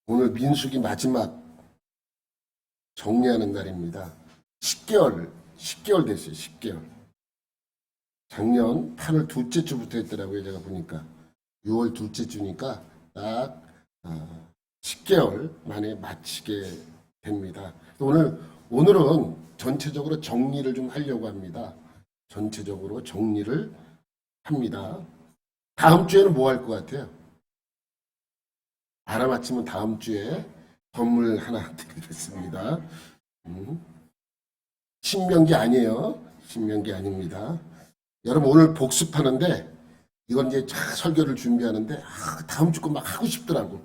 오늘 민수기 마지막 정리하는 날입니다. 10개월 됐어요. 10개월. 작년 8월 둘째 주부터 했더라고요. 제가 보니까 6월 둘째 주니까 딱 10개월 만에 마치게 됩니다. 오늘은 전체적으로 정리를 좀 하려고 합니다. 전체적으로 정리를 합니다. 다음 주에는 뭐 할 것 같아요? 알아맞히면 다음 주에 선물 하나 드리겠습니다. 신명기 아니에요. 신명기 아닙니다. 여러분 오늘 복습하는데 이건 이제 설교를 준비하는데 다음 주 거 막 하고 싶더라고.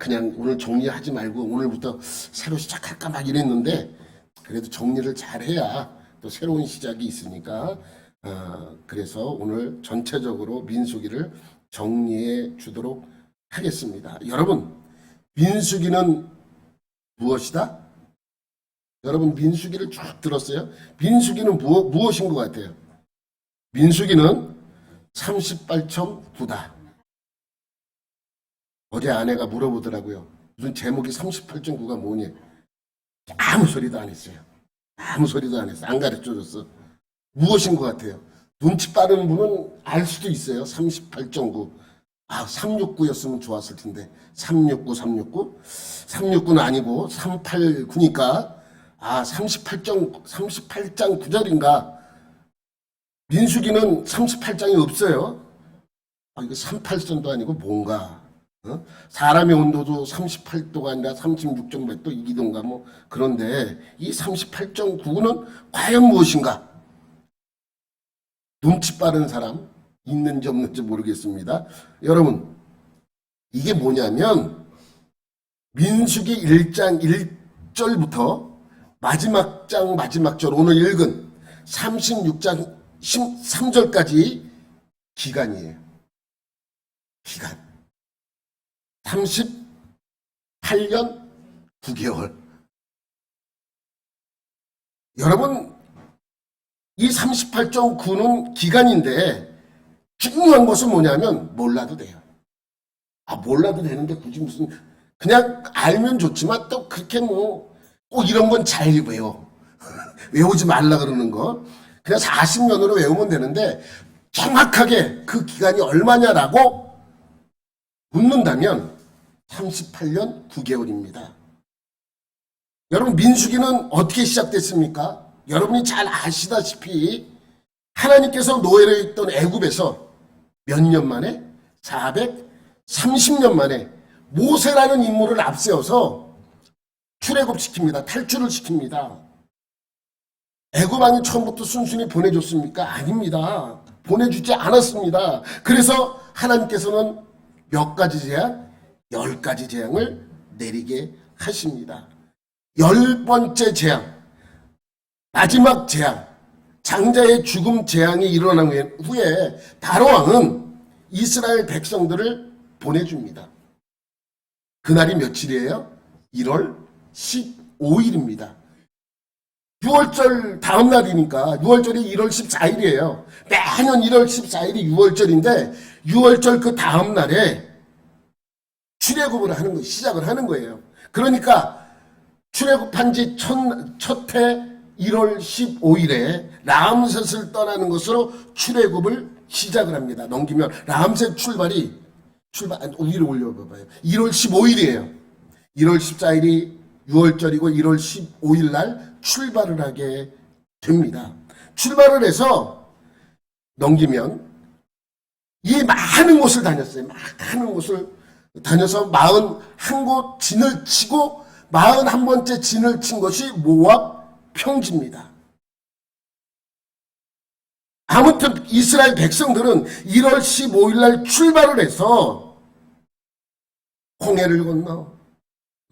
그냥 오늘 정리하지 말고 오늘부터 새로 시작할까 막 이랬는데 그래도 정리를 잘 해야 또 새로운 시작이 있으니까 그래서 오늘 전체적으로 민수기를 정리해 주도록 하겠습니다. 여러분 민수기는 무엇이다? 여러분 민수기를 쭉 들었어요? 민수기는 무엇인 것 같아요? 민수기는 38.9다. 어제 아내가 물어보더라고요. 무슨 제목이 38.9가 뭐니? 아무 소리도 안 했어요. 아무 소리도 안 했어. 안 가르쳐줬어. 무엇인 것 같아요? 눈치 빠른 분은 알 수도 있어요. 38.9. 369였으면 좋았을 텐데 369. 369는 아니고 389니까 38장 9절인가. 민수기는 38장이 없어요. 이거 38선도 아니고 뭔가 사람의 온도도 38도가 아니라 36점 몇 도 이기던가 뭐 그런데 이 38.9는 과연 무엇인가? 눈치 빠른 사람 있는지 없는지 모르겠습니다. 여러분 이게 뭐냐면 민수기 1장 1절부터 마지막 장 마지막 절 오늘 읽은 36장 13절까지 기간이에요. 기간 38년 9개월. 여러분 이 38.9는 기간인데 중요한 것은 뭐냐면 몰라도 돼요. 몰라도 되는데 굳이 무슨 그냥 알면 좋지만 또 그렇게 뭐 꼭 이런 건 잘 외워. 외우지 말라 그러는 거. 그냥 40년으로 외우면 되는데 정확하게 그 기간이 얼마냐라고 묻는다면 38년 9개월입니다. 여러분 민수기는 어떻게 시작됐습니까? 여러분이 잘 아시다시피 하나님께서 노예로 있던 애굽에서 몇 년 만에? 430년 만에 모세라는 인물을 앞세워서 출애굽시킵니다. 탈출을 시킵니다. 애굽왕이 처음부터 순순히 보내줬습니까? 아닙니다. 보내주지 않았습니다. 그래서 하나님께서는 몇 가지 재앙? 10가지 재앙을 내리게 하십니다. 10번째 재앙, 마지막 재앙, 장자의 죽음 재앙이 일어난 후에 바로왕은 이스라엘 백성들을 보내줍니다. 그날이 며칠이에요? 1월 15일입니다. 6월절 다음 날이니까 6월절이 1월 14일이에요. 매년 1월 14일이 6월절인데 6월절 그 다음 날에 출애굽을 하는 거 시작을 하는 거예요. 그러니까 출애굽한 지 첫해 1월 15일에 라암셋을 떠나는 것으로 출애굽을 시작을 합니다. 넘기면 라암셋 출발 위로 올려봐봐요. 1월 15일이에요. 1월 14일이 6월절이고 1월 15일 날 출발을 하게 됩니다. 출발을 해서 넘기면 이 많은 곳을 다녔어요. 많은 곳을 다녀서 41곳 진을 치고 41번째 진을 친 것이 모압 평지입니다. 아무튼 이스라엘 백성들은 1월 15일 날 출발을 해서 홍해를 건너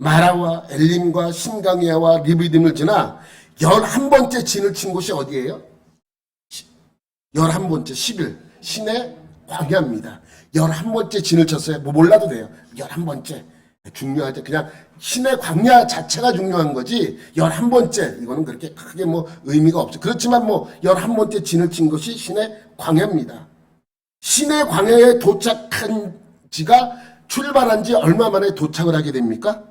마라와 엘림과 신강야와 리비딤을 지나 11번째 진을 친 곳이 어디예요? 11번째 10일 신의 광야입니다. 11번째 진을 쳤어요. 뭐 몰라도 돼요. 11번째 중요하죠. 그냥 신의 광야 자체가 중요한 거지 11번째 이거는 그렇게 크게 뭐 의미가 없죠. 그렇지만 뭐 11번째 진을 친 것이 신의 광야입니다. 신의 광야에 도착한 지가 출발한 지 얼마 만에 도착을 하게 됩니까?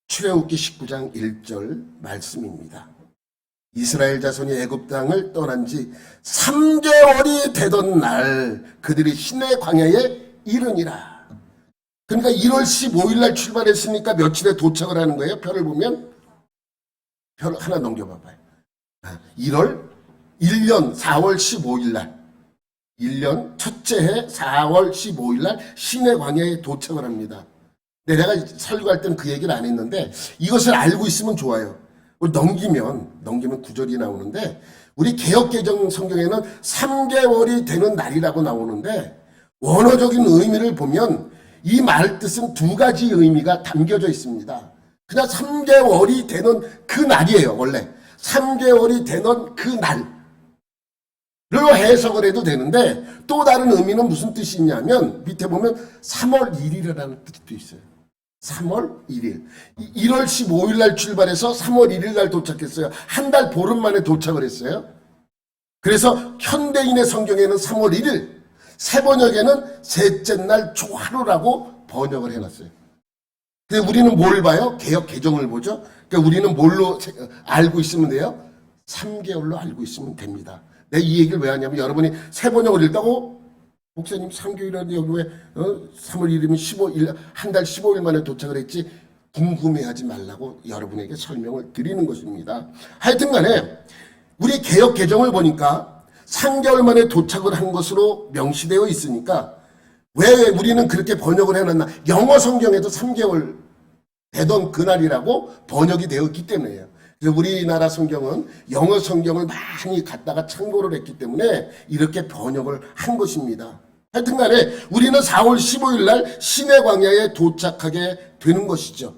출애굽기 19장 1절 말씀입니다. 이스라엘 자손이 애굽 땅을 떠난 지 3개월이 되던 날 그들이 시내 광야에 이르니라. 그러니까 1월 15일 날 출발했으니까 며칠에 도착을 하는 거예요. 표를 보면 표 하나 넘겨봐봐요. 1월 1년 4월 15일 날 1년 첫째 해 4월 15일 날 시내 광야에 도착을 합니다. 내가 설교할 때는 그 얘기를 안 했는데 이것을 알고 있으면 좋아요. 넘기면 구절이 나오는데 우리 개역개정 성경에는 3개월이 되는 날이라고 나오는데 원어적인 의미를 보면 이 말 뜻은 두 가지 의미가 담겨져 있습니다. 그냥 3개월이 되는 그 날이에요. 원래 3개월이 되는 그 날로 해석을 해도 되는데 또 다른 의미는 무슨 뜻이 있냐면 밑에 보면 3월 1일이라는 뜻도 있어요. 3월 1일. 1월 15일 날 출발해서 3월 1일 날 도착했어요. 한 달 보름 만에 도착을 했어요. 그래서 현대인의 성경에는 3월 1일, 세번역에는 셋째 날 초하루라고 번역을 해놨어요. 근데 우리는 뭘 봐요? 개역 개정을 보죠. 그러니까 우리는 뭘로 알고 있으면 돼요? 3개월로 알고 있으면 됩니다. 내가 이 얘기를 왜 하냐면 여러분이 세번역을 읽다고 목사님 3개월이라도 여기 왜 3월 1일이면 15일 한 달 15일 만에 도착을 했지 궁금해하지 말라고 여러분에게 설명을 드리는 것입니다. 하여튼 간에 우리 개역 개정을 보니까 3개월 만에 도착을 한 것으로 명시되어 있으니까 왜 우리는 그렇게 번역을 해놨나. 영어 성경에도 3개월 되던 그날이라고 번역이 되었기 때문이에요. 그래서 우리나라 성경은 영어 성경을 많이 갖다가 참고를 했기 때문에 이렇게 번역을 한 것입니다. 하여튼 간에 우리는 4월 15일 날 시내 광야에 도착하게 되는 것이죠.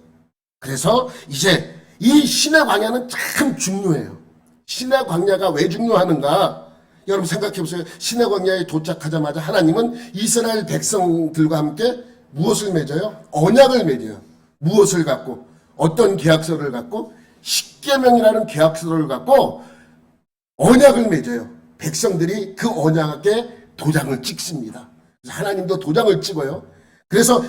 그래서 이제 이 시내 광야는 참 중요해요. 시내 광야가 왜 중요하는가? 여러분 생각해 보세요. 시내 광야에 도착하자마자 하나님은 이스라엘 백성들과 함께 무엇을 맺어요? 언약을 맺어요. 무엇을 갖고? 어떤 계약서를 갖고? 십계명이라는 계약서를 갖고 언약을 맺어요. 백성들이 그 언약에 도장을 찍습니다. 하나님도 도장을 찍어요. 그래서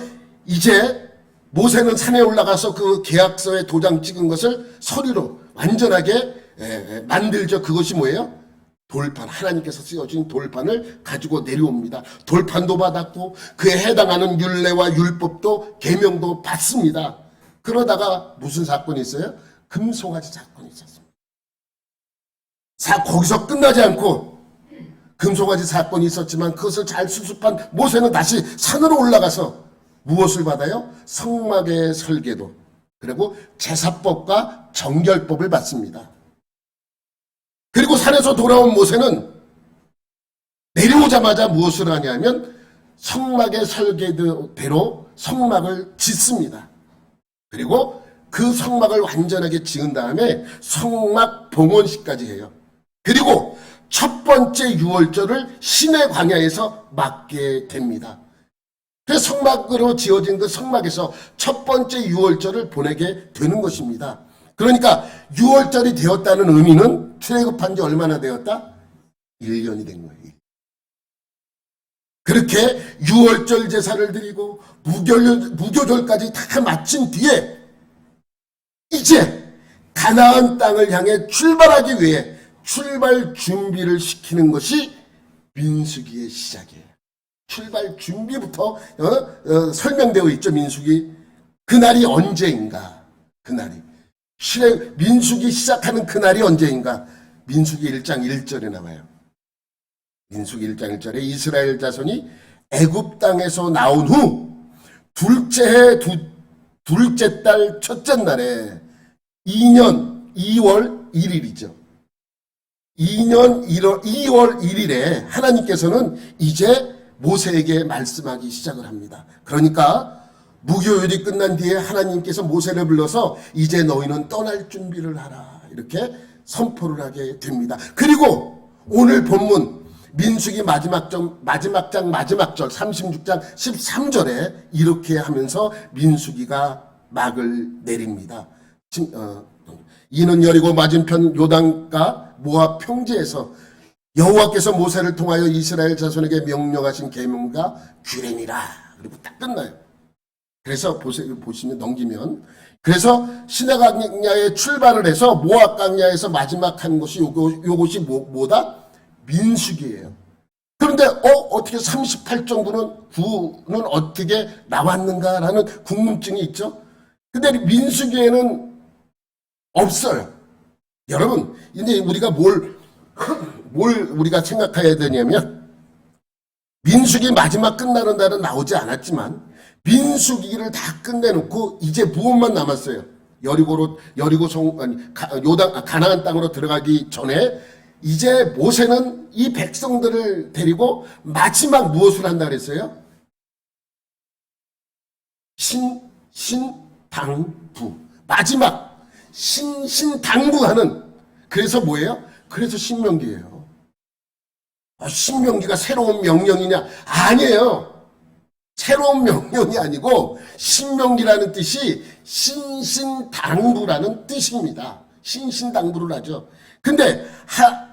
이제 모세는 산에 올라가서 그 계약서에 도장 찍은 것을 서류로 완전하게 만들죠. 그것이 뭐예요? 돌판, 하나님께서 쓰여진 돌판을 가지고 내려옵니다. 돌판도 받았고 그에 해당하는 율례와 율법도 계명도 받습니다. 그러다가 무슨 사건이 있어요? 금송아지 사건이 있었습니다. 거기서 끝나지 않고 금송아지 사건이 있었지만 그것을 잘 수습한 모세는 다시 산으로 올라가서 무엇을 받아요? 성막의 설계도 그리고 제사법과 정결법을 받습니다. 그리고 산에서 돌아온 모세는 내려오자마자 무엇을 하냐면 성막의 설계대로 성막을 짓습니다. 그리고 그 성막을 완전하게 지은 다음에 성막 봉헌식까지 해요. 그리고 첫 번째 유월절을 시내 광야에서 맞게 됩니다. 그래서 성막으로 지어진 그 성막에서 첫 번째 유월절을 보내게 되는 것입니다. 그러니까 유월절이 되었다는 의미는 출애굽한 지 얼마나 되었다? 1년이 된 거예요. 그렇게 유월절 제사를 드리고 무교절까지 다 마친 뒤에 이제 가나안 땅을 향해 출발하기 위해 출발 준비를 시키는 것이 민수기의 시작이에요. 출발 준비부터 설명되어 있죠. 민수기. 그날이 언제인가? 그날이. 민수기 시작하는 그날이 언제인가? 민수기 1장 1절에 나와요. 민수기 1장 1절에 이스라엘 자손이 애굽 땅에서 나온 후 둘째 해 둘째 달 첫째 날에 2년 2월 1일이죠. 2년 2월 1일에 하나님께서는 이제 모세에게 말씀하기 시작을 합니다. 그러니까 무교율이 끝난 뒤에 하나님께서 모세를 불러서 이제 너희는 떠날 준비를 하라 이렇게 선포를 하게 됩니다. 그리고 오늘 본문 민수기 마지막 장 마지막 절 36장 13절에 이렇게 하면서 민수기가 막을 내립니다. 이는 여리고 맞은편 요단가 모압 평지에서 여호와께서 모세를 통하여 이스라엘 자손에게 명령하신 계명과 규례니라. 그리고 딱 끝나요. 그래서 보시면 넘기면, 그래서 시내 광야에 출발을 해서 모압 광야에서 마지막 한 곳이 요것이 뭐다? 민수기예요. 그런데 어떻게 38.9는 어떻게 나왔는가라는 궁금증이 있죠. 근데 민수기에는 없어요. 여러분, 이제 우리가 뭘 우리가 생각해야 되냐면, 민수기 마지막 끝나는 날은 나오지 않았지만 민수기를 다 끝내놓고 이제 무엇만 남았어요? 가나안 땅으로 들어가기 전에 이제 모세는 이 백성들을 데리고 마지막 무엇을 한다 그랬어요? 신당부. 마지막 신당부하는. 그래서 뭐예요? 그래서 신명기예요. 신명기가 새로운 명령이냐? 아니에요. 새로운 명령이 아니고 신명기라는 뜻이 신신당부라는 뜻입니다. 신신당부를 하죠. 근데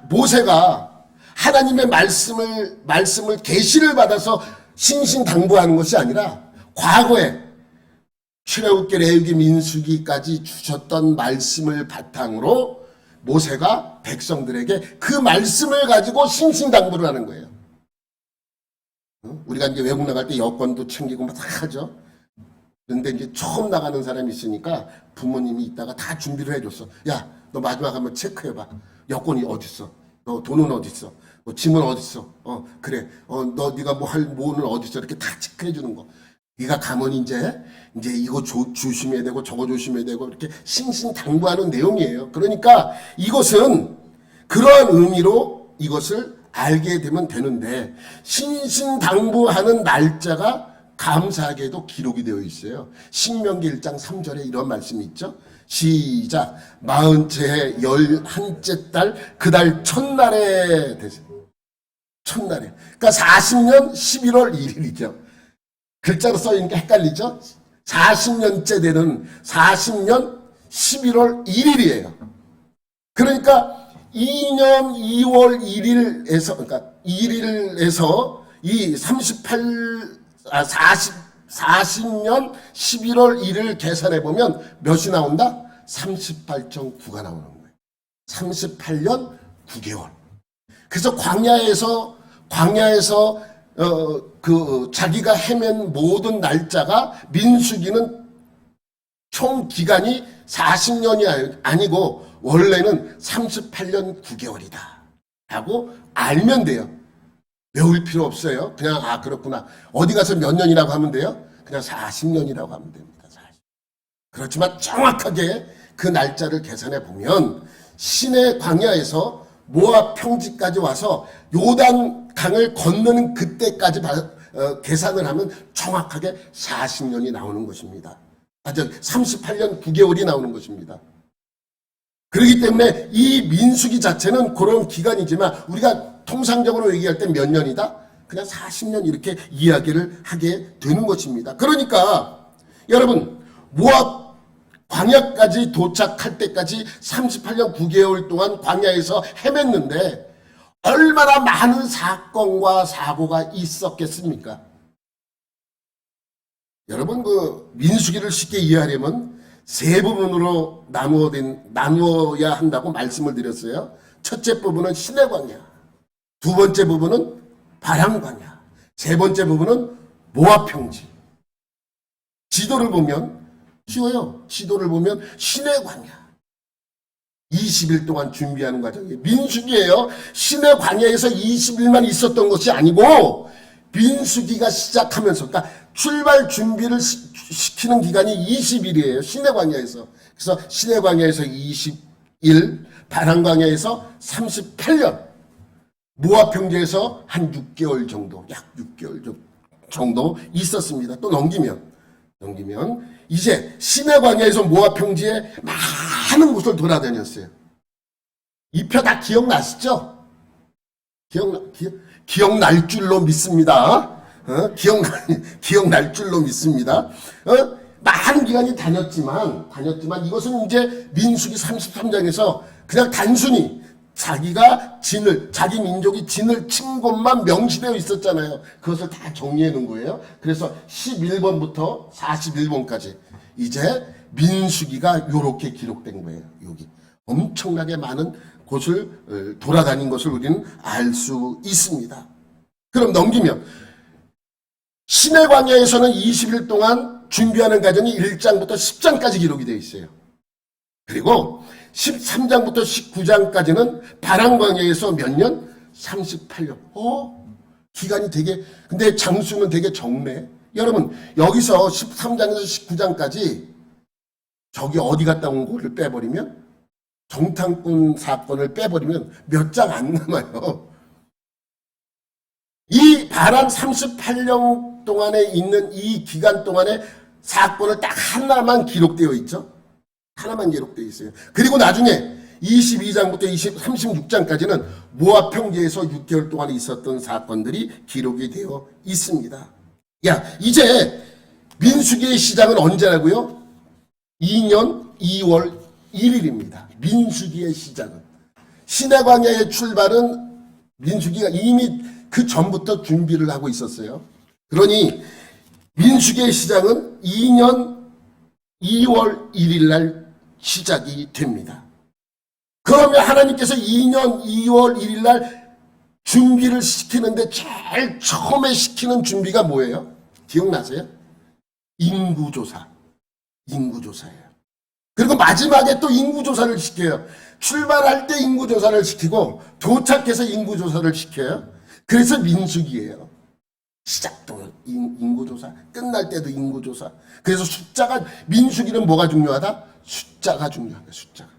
모세가 하나님의 말씀을 계시를 받아서 신신당부하는 것이 아니라 과거에 출애굽기, 레위기, 민수기까지 주셨던 말씀을 바탕으로 모세가 백성들에게 그 말씀을 가지고 신신당부를 하는 거예요. 우리가 이제 외국 나갈 때 여권도 챙기고 막 다 하죠. 그런데 이제 처음 나가는 사람이 있으니까 부모님이 이따가 다 준비를 해줬어. 야, 너 마지막 한번 체크해봐. 여권이 어딨어? 너 돈은 어딨어? 너 짐은 어딨어? 그래. 너 네가 뭐는 어딨어? 이렇게 다 체크해주는 거. 네가 가면 이제 이거 조심해야 되고 저거 조심해야 되고 이렇게 신신당부하는 내용이에요. 그러니까 이것은 그러한 의미로 이것을 알게 되면 되는데, 신신당부하는 날짜가 감사하게도 기록이 되어 있어요. 신명기 1장 3절에 이런 말씀이 있죠. 시작. 40째 11째 달 그 달 첫날에 되세요. 첫날에. 그러니까 40년 11월 1일이죠. 글자로 써있는 게 헷갈리죠. 40년째 되는 40년 11월 1일이에요. 그러니까 2년 2월 1일에서, 그러니까 1일에서 이 40년 11월 1일 계산해 보면 몇이 나온다? 38.9가 나오는 거예요. 38년 9개월. 그래서 광야에서 자기가 헤맨 모든 날짜가, 민수기는 총 기간이 40년이 아니고 원래는 38년 9개월이다 라고 알면 돼요. 외울 필요 없어요. 그냥 그렇구나. 어디 가서 몇 년이라고 하면 돼요? 그냥 40년이라고 하면 됩니다. 40. 그렇지만 정확하게 그 날짜를 계산해 보면 시내 광야에서 모압 평지까지 와서 요단 강을 건너는 그때까지 계산을 하면 정확하게 40년이 나오는 것입니다. 38년 9개월이 나오는 것입니다. 그렇기 때문에 이 민수기 자체는 그런 기간이지만 우리가 통상적으로 얘기할 때 몇 년이다? 그냥 40년 이렇게 이야기를 하게 되는 것입니다. 그러니까 여러분, 모압 광야까지 도착할 때까지 38년 9개월 동안 광야에서 헤맸는데 얼마나 많은 사건과 사고가 있었겠습니까? 여러분, 민수기를 쉽게 이해하려면 세 부분으로 나누어야 한다고 말씀을 드렸어요. 첫째 부분은 시내 광야, 두 번째 부분은 바람 광야, 세 번째 부분은 모압 평지. 지도를 보면 쉬워요. 지도를 보면 시내 광야. 20일 동안 준비하는 과정이 민수기예요. 시내 광야에서 20일만 있었던 것이 아니고 민수기가 시작하면서, 그러니까 출발 준비를 시키는 기간이 20일이에요. 시내 광야에서. 그래서 시내 광야에서 20일, 바람 광야에서 38년, 모압 평지에서 한 6개월 정도, 약 6개월 정도 있었습니다. 또 넘기면 이제 시내 광야에서 모압 평지에 많은 곳을 돌아다녔어요. 이 표 다 기억나시죠? 기억날 줄로 믿습니다. 기억날 줄로 믿습니다. 많은 기간이 다녔지만 이것은 이제 민수기 33장에서 그냥 단순히 자기가 자기 민족이 진을 친 곳만 명시되어 있었잖아요. 그것을 다 정리해 놓은 거예요. 그래서 11번부터 41번까지 이제 민수기가 요렇게 기록된 거예요. 여기 엄청나게 많은 곳을 돌아다닌 것을 우리는 알 수 있습니다. 그럼 넘기면 시내 광야에서는 20일 동안 준비하는 과정이 1장부터 10장까지 기록이 되어 있어요. 그리고 13장부터 19장까지는 바람 광야에서 몇 년? 38년. 기간이 되게, 근데 장수는 되게 적네. 여러분, 여기서 13장에서 19장까지 저기 어디 갔다 온 거를 빼버리면, 정탐꾼 사건을 빼버리면 몇 장 안 남아요. 이 바람 38년 동안에 있는 이 기간 동안에 사건을 딱 하나만 기록되어 있죠. 하나만 기록되어 있어요. 그리고 나중에 22장부터 36장까지는 모압 평지에서 6개월 동안 있었던 사건들이 기록이 되어 있습니다. 이제 민수기의 시작은 언제라고요? 2년 2월 1일입니다. 민수기의 시작은. 시내광야의 출발은 민수기가 이미 그 전부터 준비를 하고 있었어요. 그러니 민수기의 시작은 2년 2월 1일 날 시작이 됩니다. 그러면 하나님께서 2년 2월 1일 날 준비를 시키는데 제일 처음에 시키는 준비가 뭐예요? 기억나세요? 인구조사. 인구조사예요. 그리고 마지막에 또 인구조사를 시켜요. 출발할 때 인구조사를 시키고 도착해서 인구조사를 시켜요. 그래서 민수기예요. 시작도 인구조사, 끝날 때도 인구조사. 그래서 숫자가, 민수기는 뭐가 중요하다? 숫자가 중요합니다. 숫자가.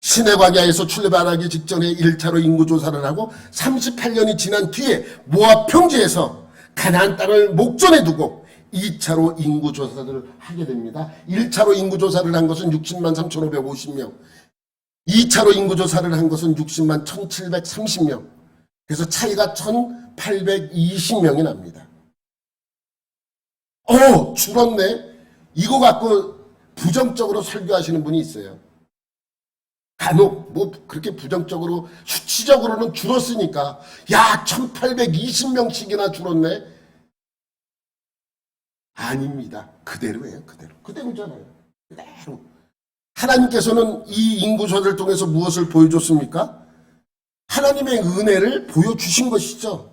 시내광야에서 출발하기 직전에 1차로 인구조사를 하고 38년이 지난 뒤에 모압 평지에서 가나안 땅을 목전에 두고 2차로 인구조사를 하게 됩니다. 1차로 인구조사를 한 것은 60만 3,550명. 2차로 인구조사를 한 것은 60만 1,730명. 그래서 차이가 1,820명이 납니다. 줄었네. 이거 갖고 부정적으로 설교하시는 분이 있어요. 간혹 그렇게 부정적으로 수치적으로는 줄었으니까 1,820명씩이나 줄었네. 아닙니다. 그대로예요. 그대로잖아요. 그대로. 하나님께서는 이 인구조사를 통해서 무엇을 보여줬습니까? 하나님의 은혜를 보여주신 것이죠.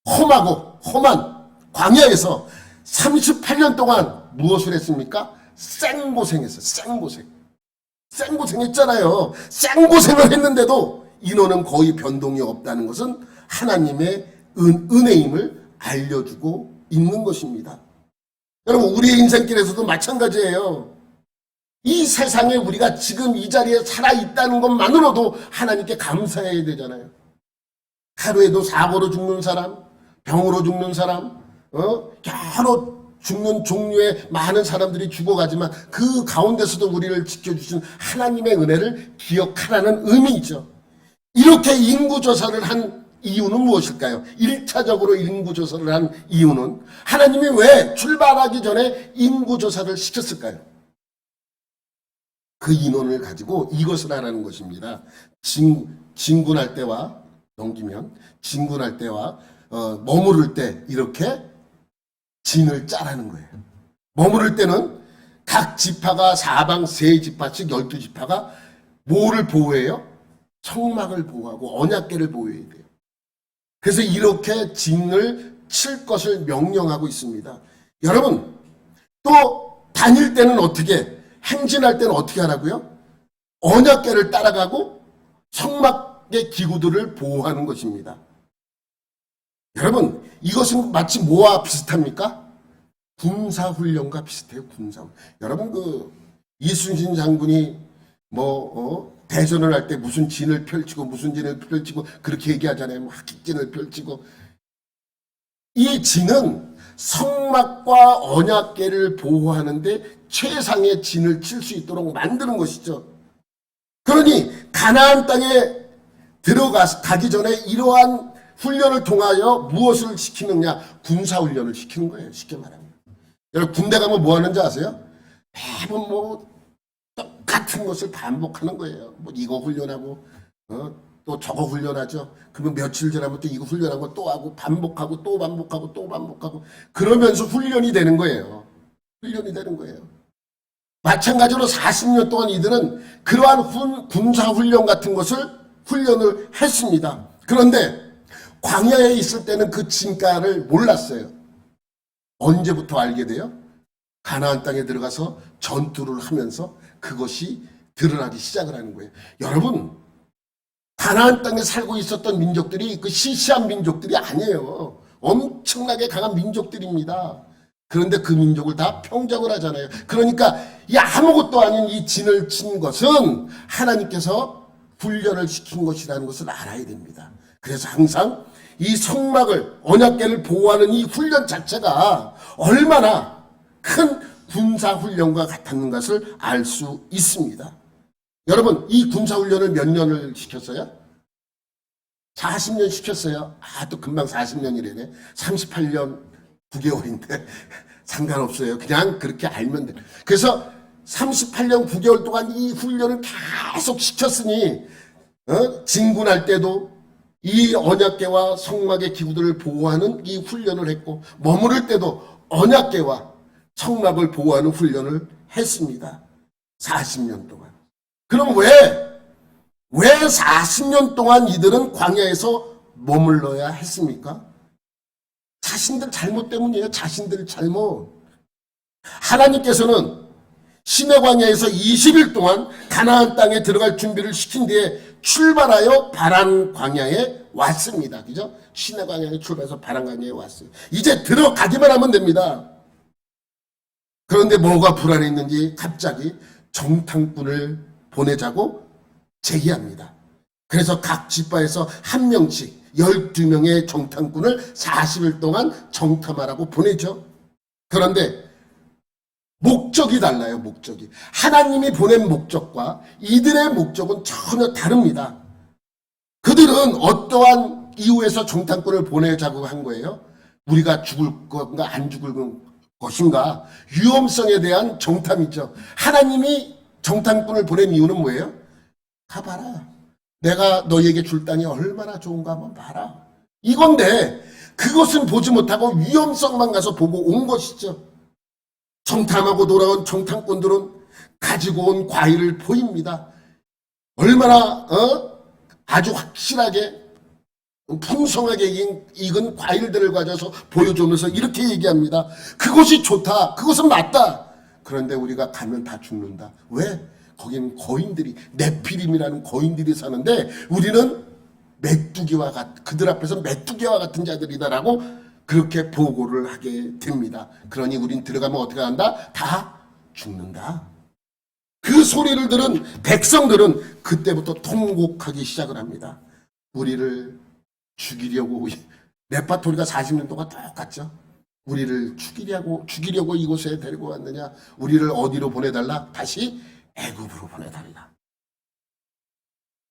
험한 광야에서 38년 동안 무엇을 했습니까? 생고생했어요. 생고생했잖아요. 생고생을 했는데도 인원은 거의 변동이 없다는 것은 하나님의 은혜임을 알려주고 있는 것입니다. 여러분, 우리의 인생길에서도 마찬가지예요. 이 세상에 우리가 지금 이 자리에 살아있다는 것만으로도 하나님께 감사해야 되잖아요. 하루에도 사고로 죽는 사람, 병으로 죽는 사람, 여러 죽는 종류의 많은 사람들이 죽어가지만 그 가운데서도 우리를 지켜주신 하나님의 은혜를 기억하라는 의미이죠. 이렇게 인구조사를 한 이유는 무엇일까요? 1차적으로 인구조사를 한 이유는 하나님이 왜 출발하기 전에 인구조사를 시켰을까요? 그 인원을 가지고 이것을 하라는 것입니다. 진군할 때와 넘기면 진군할 때와 머무를 때 이렇게 진을 짜라는 거예요. 머무를 때는 각 지파가 사방 세 지파씩 12지파가 뭐를 보호해요? 청막을 보호하고 언약궤를 보호해야 돼요. 그래서 이렇게 진을 칠 것을 명령하고 있습니다. 여러분, 또 다닐 때는 어떻게, 행진할 때는 어떻게 하라고요? 언약궤를 따라가고 성막의 기구들을 보호하는 것입니다. 여러분, 이것은 마치 뭐와 비슷합니까? 군사훈련과 비슷해요. 군사훈련. 여러분, 이순신 장군이 대전을 할 때 무슨 진을 펼치고 그렇게 얘기하잖아요. 학익진을 펼치고. 이 진은 성막과 언약궤를 보호하는데 최상의 진을 칠 수 있도록 만드는 것이죠. 그러니 가나안 땅에 가기 전에 이러한 훈련을 통하여 무엇을 시키느냐? 군사훈련을 시키는 거예요. 쉽게 말하면. 여러분, 군대 가면 뭐 하는지 아세요? 매번 똑같은 것을 반복하는 거예요. 이거 훈련하고 또 저거 훈련하죠. 그러면 며칠 지나면 또 이거 훈련한 거 또 하고 반복하고 또 반복하고 또 반복하고 그러면서 훈련이 되는 거예요. 훈련이 되는 거예요. 마찬가지로 40년 동안 이들은 그러한 군사훈련 같은 것을 훈련을 했습니다. 그런데 광야에 있을 때는 그 진가를 몰랐어요. 언제부터 알게 돼요? 가나안 땅에 들어가서 전투를 하면서 그것이 드러나기 시작을 하는 거예요. 여러분, 가나안 땅에 살고 있었던 민족들이 그 시시한 민족들이 아니에요. 엄청나게 강한 민족들입니다. 그런데 그 민족을 다 평정을 하잖아요. 그러니까 이 아무것도 아닌 이 진을 친 것은 하나님께서 훈련을 시킨 것이라는 것을 알아야 됩니다. 그래서 항상 이 성막을 언약궤를 보호하는 이 훈련 자체가 얼마나 큰 군사훈련과 같았는 것을 알 수 있습니다. 여러분, 이 군사훈련을 몇 년을 시켰어요? 40년 시켰어요. 또 금방 40년이래네. 38년 9개월인데 상관없어요. 그냥 그렇게 알면 돼. 그래서 38년 9개월 동안 이 훈련을 계속 시켰으니 진군할 때도 이 언약궤와 성막의 기구들을 보호하는 이 훈련을 했고 머무를 때도 언약궤와 성막을 보호하는 훈련을 했습니다. 40년 동안. 그럼 왜 40년 동안 이들은 광야에서 머물러야 했습니까? 자신들 잘못 때문이에요. 자신들 잘못. 하나님께서는 시내 광야에서 20일 동안 가나안 땅에 들어갈 준비를 시킨 뒤에 출발하여 바란 광야에 왔습니다. 그죠? 시내 광야에 출발해서 바란 광야에 왔어요. 이제 들어가기만 하면 됩니다. 그런데 뭐가 불안했는지 갑자기 정탐꾼을 보내자고 제의합니다. 그래서 각 지파에서 한 명씩 12명의 정탐꾼을 40일 동안 정탐하라고 보내죠. 그런데 목적이 달라요. 목적이. 하나님이 보낸 목적과 이들의 목적은 전혀 다릅니다. 그들은 어떠한 이유에서 정탐꾼을 보내자고 한 거예요? 우리가 죽을 건가 안 죽을 것인가? 위험성에 대한 정탐이죠. 하나님이 정탐꾼을 보낸 이유는 뭐예요? 가봐라. 내가 너희에게 줄 땅이 얼마나 좋은가 한번 봐라. 이건데 그것은 보지 못하고 위험성만 가서 보고 온 것이죠. 정탐하고 돌아온 정탐꾼들은 가지고 온 과일을 보입니다. 얼마나 아주 확실하게 풍성하게 익은 과일들을 가져서 보여주면서 이렇게 얘기합니다. 그것이 좋다. 그것은 맞다. 그런데 우리가 가면 다 죽는다. 왜? 거기는 거인들이 네피림이라는 거인들이 사는데 우리는 메뚜기와 그들 앞에서 메뚜기와 같은 자들이다라고 그렇게 보고를 하게 됩니다. 그러니 우린 들어가면 어떻게 한다? 다 죽는다. 그 소리를 들은 백성들은 그때부터 통곡하기 시작을 합니다. 우리를 죽이려고 레파토리가 40년 동안 똑같죠. 우리를 죽이려고 이곳에 데리고 왔느냐? 우리를 어디로 보내달라? 다시 애굽으로 보내달라.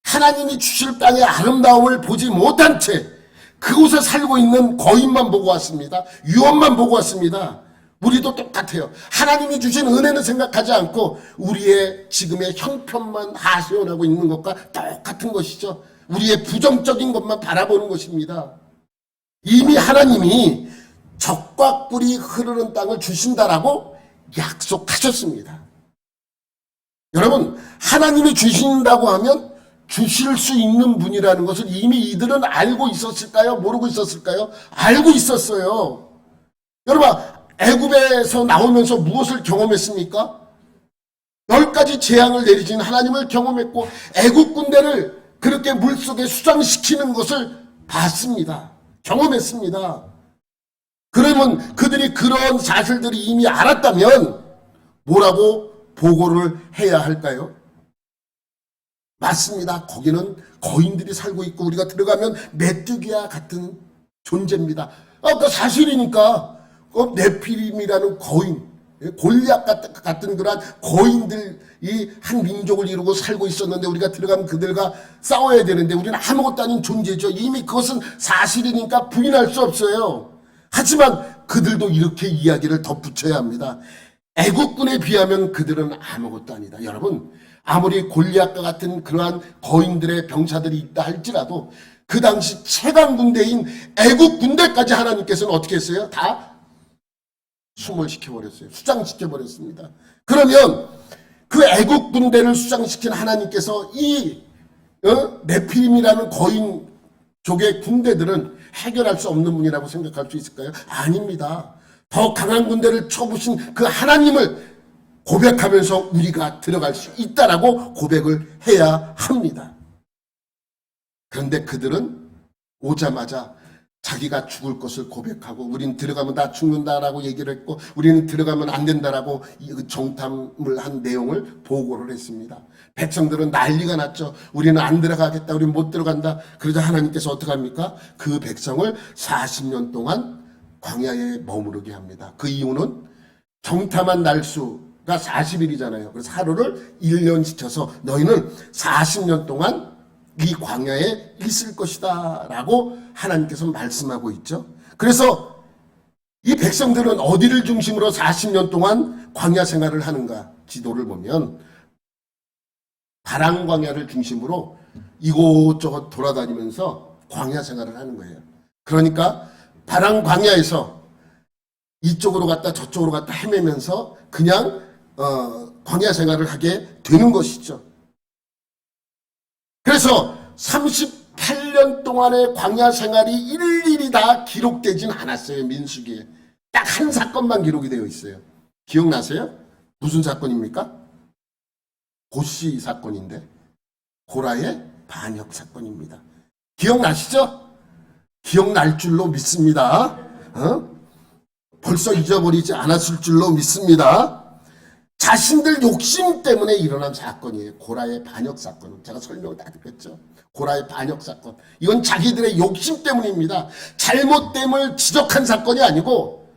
하나님이 주실 땅의 아름다움을 보지 못한 채 그곳에 살고 있는 거인만 보고 왔습니다. 유언만 보고 왔습니다. 우리도 똑같아요. 하나님이 주신 은혜는 생각하지 않고 우리의 지금의 형편만 하소연하고 있는 것과 똑같은 것이죠. 우리의 부정적인 것만 바라보는 것입니다. 이미 하나님이 적과 꿀이 흐르는 땅을 주신다라고 약속하셨습니다. 여러분, 하나님이 주신다고 하면 주실 수 있는 분이라는 것을 이미 이들은 알고 있었을까요? 모르고 있었을까요? 알고 있었어요. 여러분, 애굽에서 나오면서 무엇을 경험했습니까? 10가지 재앙을 내리신 하나님을 경험했고 애굽 군대를 그렇게 물속에 수장시키는 것을 봤습니다. 경험했습니다. 그러면 그들이 그런 사실들이 이미 알았다면 뭐라고 보고를 해야 할까요? 맞습니다. 거기는 거인들이 살고 있고 우리가 들어가면 메뚜기와 같은 존재입니다. 그 사실이니까 네피림이라는 거인, 골리앗 같은 그러한 거인들이 한 민족을 이루고 살고 있었는데 우리가 들어가면 그들과 싸워야 되는데 우리는 아무것도 아닌 존재죠. 이미 그것은 사실이니까 부인할 수 없어요. 하지만 그들도 이렇게 이야기를 덧붙여야 합니다. 애국군에 비하면 그들은 아무것도 아니다. 여러분, 아무리 골리앗과 같은 그러한 거인들의 병사들이 있다 할지라도 그 당시 최강 군대인 애국 군대까지 하나님께서는 어떻게 했어요? 다 수몰시켜버렸어요. 수장시켜버렸습니다. 그러면 그 애국 군대를 수장시킨 하나님께서 이 네피림이라는 거인족의 군대들은 해결할 수 없는 분이라고 생각할 수 있을까요? 아닙니다. 더 강한 군대를 쳐부신 그 하나님을 고백하면서 우리가 들어갈 수 있다라고 고백을 해야 합니다. 그런데 그들은 오자마자 자기가 죽을 것을 고백하고 우리는 들어가면 다 죽는다라고 얘기를 했고 우리는 들어가면 안 된다라고 정탐을 한 내용을 보고를 했습니다. 백성들은 난리가 났죠. 우리는 안 들어가겠다. 우리는 못 들어간다. 그러자 하나님께서 어떻게 합니까? 그 백성을 40년 동안 광야에 머무르게 합니다. 그 이유는 정탐한 날수가 40일이잖아요. 그래서 하루를 1년 시켜서 너희는 40년 동안 이 광야에 있을 것이다 라고 하나님께서 말씀하고 있죠. 그래서 이 백성들은 어디를 중심으로 40년 동안 광야 생활을 하는가 지도를 보면 바람 광야를 중심으로 이곳저곳 돌아다니면서 광야 생활을 하는 거예요. 그러니까 바람 광야에서 이쪽으로 갔다 저쪽으로 갔다 헤매면서 그냥 광야 생활을 하게 되는 것이죠. 그래서 38년 동안의 광야 생활이 일일이 다 기록되진 않았어요. 민수기에. 딱 한 사건만 기록이 되어 있어요. 기억나세요? 무슨 사건입니까? 고시 사건인데 고라의 반역 사건입니다. 기억나시죠? 기억날 줄로 믿습니다. 벌써 잊어버리지 않았을 줄로 믿습니다. 자신들 욕심 때문에 일어난 사건이에요. 고라의 반역 사건은. 제가 설명을 다 드렸죠. 고라의 반역 사건. 이건 자기들의 욕심 때문입니다. 잘못됨을 지적한 사건이 아니고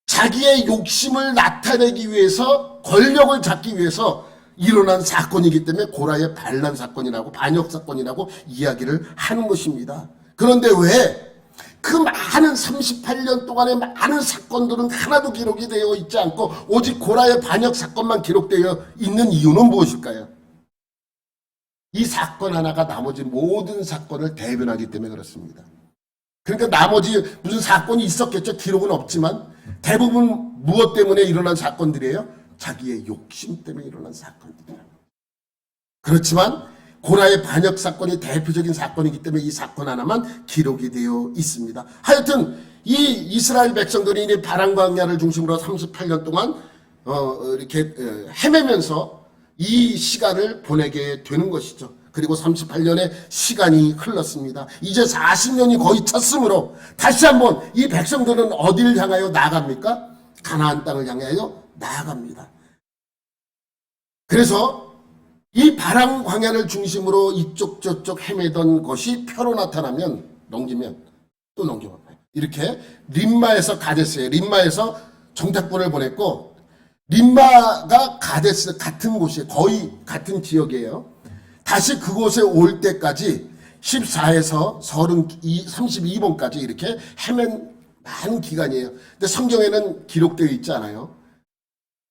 자기의 욕심을 나타내기 위해서 권력을 잡기 위해서 일어난 사건이기 때문에 고라의 반란 사건이라고 반역 사건이라고 이야기를 하는 것입니다. 그런데 왜 그 많은 38년 동안의 많은 사건들은 하나도 기록이 되어 있지 않고 오직 고라의 반역 사건만 기록되어 있는 이유는 무엇일까요? 이 사건 하나가 나머지 모든 사건을 대변하기 때문에 그렇습니다. 그러니까 나머지 무슨 사건이 있었겠죠. 기록은 없지만 대부분 무엇 때문에 일어난 사건들이에요? 자기의 욕심 때문에 일어난 사건들이에요. 그렇지만 고라의 반역 사건이 대표적인 사건이기 때문에 이 사건 하나만 기록이 되어 있습니다. 하여튼 이 이스라엘 백성들이 이 바람 광야를 중심으로 38년 동안 이렇게 헤매면서 이 시간을 보내게 되는 것이죠. 그리고 38년의 시간이 흘렀습니다. 이제 40년이 거의 찼으므로 다시 한번 이 백성들은 어디를 향하여 나아갑니까? 가나안 땅을 향하여 나아갑니다. 그래서 이 바람 광야를 중심으로 이쪽 저쪽 헤매던 것이 표로 나타나면 넘기면 또 넘겨봐요. 이렇게 림마에서 가데스에 림마에서 정탐꾼을 보냈고 림마가 가데스 같은 곳이에요. 거의 같은 지역이에요. 다시 그곳에 올 때까지 14에서 32번까지 이렇게 헤맨 많은 기간이에요. 근데 성경에는 기록되어 있지 않아요.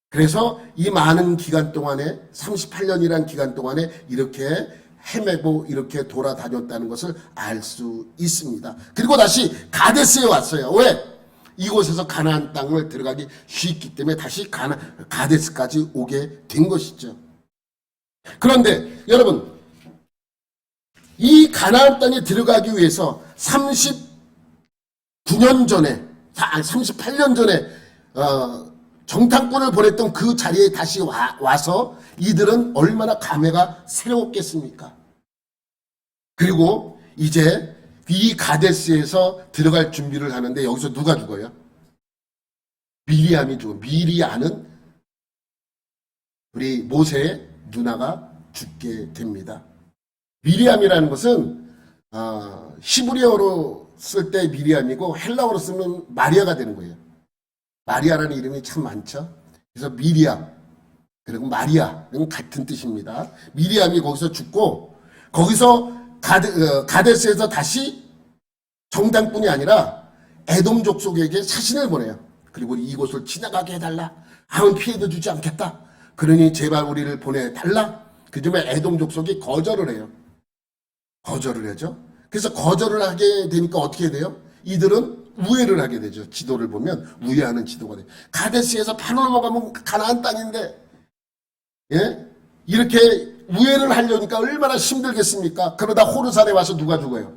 그래서 이 많은 기간 동안에 38년이라는 기간 동안에 이렇게 헤매고 이렇게 돌아다녔다는 것을 알 수 있습니다. 그리고 다시 가데스에 왔어요. 왜? 이곳에서 가나안 땅을 들어가기 쉽기 때문에 다시 가데스까지 오게 된 것이죠. 그런데 여러분 이 가나안 땅에 들어가기 위해서 39년 전에 38년 전에 정탐꾼을 보냈던 그 자리에 다시 와서 이들은 얼마나 감회가 새로웠겠습니까? 그리고 이제 이 가데스에서 들어갈 준비를 하는데 여기서 누가 죽어요? 미리암이 죽어. 미리아는 우리 모세의 누나가 죽게 됩니다. 미리암이라는 것은 히브리어로 쓸 때 미리암이고 헬라어로 쓰면 마리아가 되는 거예요. 마리아라는 이름이 참 많죠. 그래서 미리암 그리고 마리아는 같은 뜻입니다. 미리암이 거기서 죽고 거기서 가데스에서 다시 정탐꾼이 아니라 에돔 족속에게 사신을 보내요. 그리고 이곳을 지나가게 해달라. 아무 피해도 주지 않겠다. 그러니 제발 우리를 보내달라. 그 점에 에돔 족속이 거절을 해요. 거절을 하죠. 그래서 거절을 하게 되니까 어떻게 돼요? 이들은 우회를 하게 되죠. 지도를 보면 우회하는 지도가 돼요. 가데스에서 바로 넘어가면 가나안 땅인데, 예? 이렇게 우회를 하려니까 얼마나 힘들겠습니까? 그러다 호르산에 와서 누가 죽어요?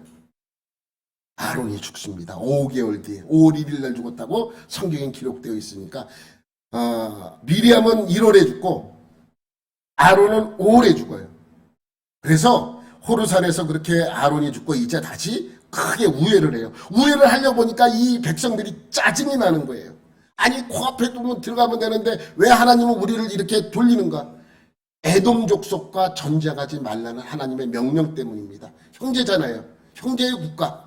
아론이 죽습니다. 5개월 뒤에 5월 1일 날 죽었다고 성경에 기록되어 있으니까 미리암은 1월에 죽고 아론은 5월에 죽어요. 그래서 호르산에서 그렇게 아론이 죽고 이제 다시 크게 우회를 해요. 우회를 하려고 보니까 이 백성들이 짜증이 나는 거예요. 아니 코앞에 두면 들어가면 되는데 왜 하나님은 우리를 이렇게 돌리는가? 에돔 족속과 전쟁하지 말라는 하나님의 명령 때문입니다. 형제잖아요. 형제의 국가.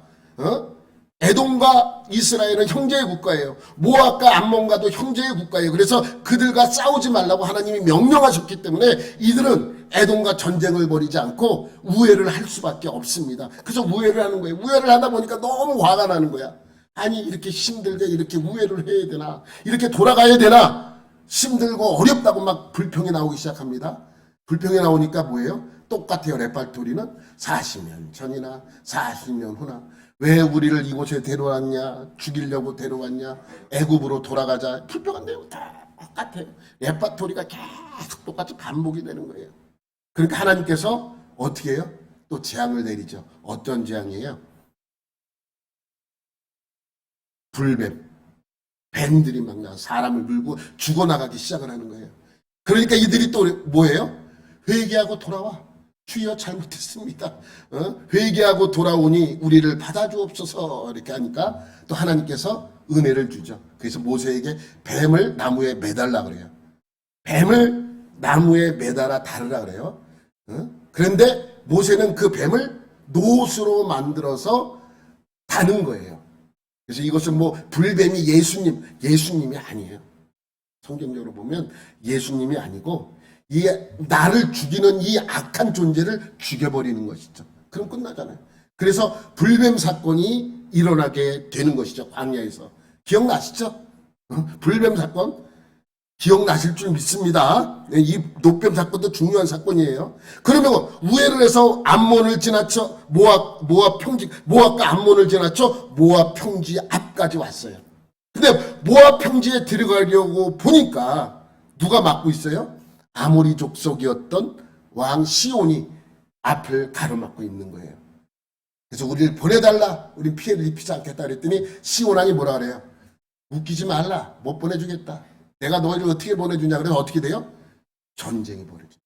에돔과 이스라엘은 형제의 국가예요. 모압과 암몬과도 형제의 국가예요. 그래서 그들과 싸우지 말라고 하나님이 명령하셨기 때문에 이들은 에돔과 전쟁을 벌이지 않고 우회를 할 수밖에 없습니다. 그래서 우회를 하는 거예요. 우회를 하다 보니까 너무 화가 나는 거야. 아니 이렇게 힘들게 이렇게 우회를 해야 되나? 이렇게 돌아가야 되나? 힘들고 어렵다고 막 불평이 나오기 시작합니다. 불평이 나오니까 뭐예요? 똑같아요. 레팔토리는 40년 전이나 40년 후나 왜 우리를 이곳에 데려왔냐? 죽이려고 데려왔냐? 애굽으로 돌아가자. 불평한 내용 다 똑같아요. 레파토리가 계속 똑같이 반복이 되는 거예요. 그러니까 하나님께서 어떻게 해요? 또 재앙을 내리죠. 어떤 재앙이에요? 불뱀. 뱀들이 막 나와 사람을 물고 죽어나가기 시작을 하는 거예요. 그러니까 이들이 또 뭐예요? 회개하고 돌아와. 주여 잘못했습니다. 회개하고 돌아오니 우리를 받아주옵소서 이렇게 하니까 또 하나님께서 은혜를 주죠. 그래서 모세에게 뱀을 나무에 매달라 그래요. 뱀을 나무에 매달아 다르라 그래요. 그런데 모세는 그 뱀을 노수로 만들어서 다는 거예요. 그래서 이것은 뭐 불뱀이 예수님이 아니에요. 성경적으로 보면 예수님이 아니고 이 나를 죽이는 이 악한 존재를 죽여버리는 것이죠. 그럼 끝나잖아요. 그래서 불뱀 사건이 일어나게 되는 것이죠. 광야에서. 기억나시죠? 불뱀 사건 기억나실 줄 믿습니다. 이 노뱀 사건도 중요한 사건이에요. 그러면 우회를 해서 암몬을 지나쳐 모압과 암몬을 지나쳐 모압 평지 앞까지 왔어요. 근데 모압 평지에 들어가려고 보니까 누가 막고 있어요? 아모리 족속이었던 왕 시온이 앞을 가로막고 있는 거예요. 그래서 우리를 보내달라. 우린 피해를 입히지 않겠다 그랬더니 시온 왕이 뭐라 그래요? 웃기지 말라. 못 보내주겠다. 내가 너희를 어떻게 보내주냐. 그래서 어떻게 돼요? 전쟁이 벌어져요.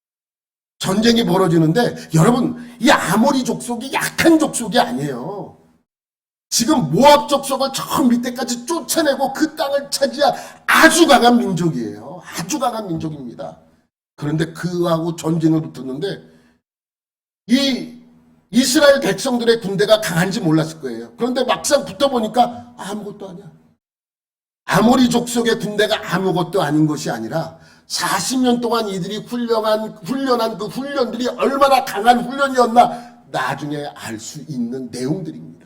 전쟁이 벌어지는데 여러분 이 아모리 족속이 약한 족속이 아니에요. 지금 모압 족속을 저 밑에까지 쫓아내고 그 땅을 차지한 아주 강한 민족이에요. 아주 강한 민족입니다. 그런데 그하고 전쟁을 붙었는데 이 이스라엘 백성들의 군대가 강한지 몰랐을 거예요. 그런데 막상 붙어보니까 아무것도 아니야. 아모리 족속의 군대가 아무것도 아닌 것이 아니라 40년 동안 이들이 훈련한 그 훈련들이 얼마나 강한 훈련이었나 나중에 알 수 있는 내용들입니다.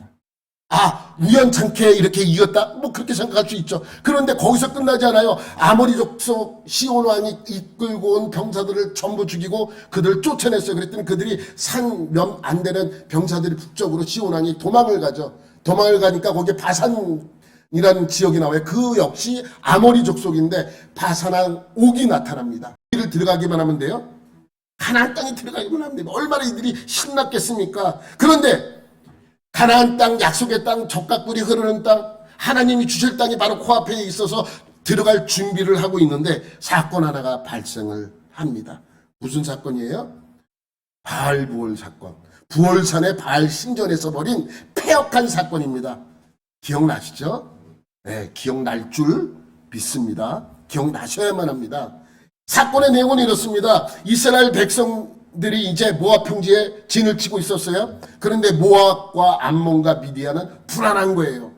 우연찮게 이렇게 이겼다? 뭐 그렇게 생각할 수 있죠. 그런데 거기서 끝나지 않아요. 아모리 족속 시온 왕이 이끌고 온 병사들을 전부 죽이고 그들을 쫓아냈어요. 그랬더니 그들이 산 몇 안 되는 병사들이 북쪽으로 시온 왕이 도망을 가죠. 도망을 가니까 거기에 바산이라는 지역이 나와요. 그 역시 아모리 족속인데 바산한 옥이 나타납니다. 이를 들어가기만 하면 돼요. 가나안 땅에 들어가기만 하면 돼요. 얼마나 이들이 신났겠습니까? 그런데 가나안 땅, 약속의 땅, 적각꿀이 흐르는 땅, 하나님이 주실 땅이 바로 코앞에 있어서 들어갈 준비를 하고 있는데 사건 하나가 발생을 합니다. 무슨 사건이에요? 바알 부월 사건. 부월산의 바알 신전에서 벌인 폐역한 사건입니다. 기억나시죠? 네, 기억날 줄 믿습니다. 기억나셔야만 합니다. 사건의 내용은 이렇습니다. 이스라엘 백성들이 이제 모압 평지에 진을 치고 있었어요. 그런데 모압과 암몬과 미디안은 불안한 거예요.